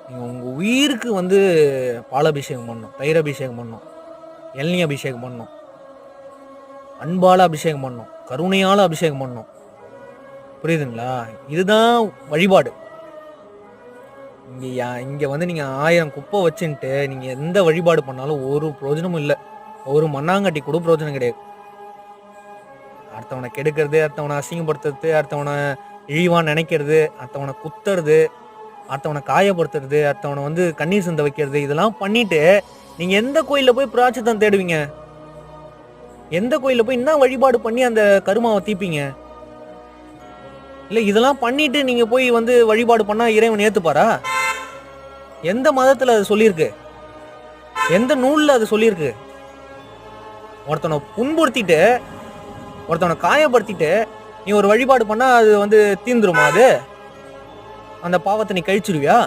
நீங்க உங்க உயிருக்கு வந்து பாலாபிஷேகம் பண்ணணும், தயிர் அபிஷேகம் பண்ணணும், இளநீ அபிஷேகம் பண்ணணும், அன்பால அபிஷேகம் பண்ணணும், கருணையால அபிஷேகம் பண்ணணும். புரியுதுங்களா? இதுதான் வழிபாடு. இங்க வந்து நீங்க 1000 குப்பை வச்சுன்ட்டு நீங்க எந்த வழிபாடு பண்ணாலும் ஒரு பிரயோஜனமும் இல்ல. ஒரு மண்ணாங்கட்டி கூட பிரயோஜனம் கிடையாது. அடுத்தவனை கெடுக்கிறது, அடுத்தவனை அசிங்கப்படுத்துறது, அடுத்தவனை இழிவா நினைக்கிறது, அடுத்தவனை குத்துறது, அடுத்தவனை காயப்படுத்துறது, அடுத்தவனை வந்து கண்ணீர் சிந்த வைக்கிறது, இதெல்லாம் பண்ணிட்டு நீங்க எந்த கோயில்ல போய் பிராயச்சித்தம் தேடுவீங்க? எந்த கோயில்ல போய் என்ன வழிபாடு பண்ணி அந்த கருமாவை தீப்பீங்க? இல்ல இதெல்லாம் பண்ணிட்டு நீங்க போய் வந்து வழிபாடு பண்ணா இறைவன் ஏத்துப்பாரா? எந்த மதத்துல அது சொல்லியிருக்கு? எந்த நூல்ல அது சொல்லியிருக்கு? ஒருத்தனை புண்படுத்திட்டு, ஒருத்தவனை காயப்படுத்திட்டு நீ ஒரு வழிபாடு பண்ணா அது வந்து தீந்துருமா அது? அந்த பாவத்தை நீ கழிச்சிடுவியா?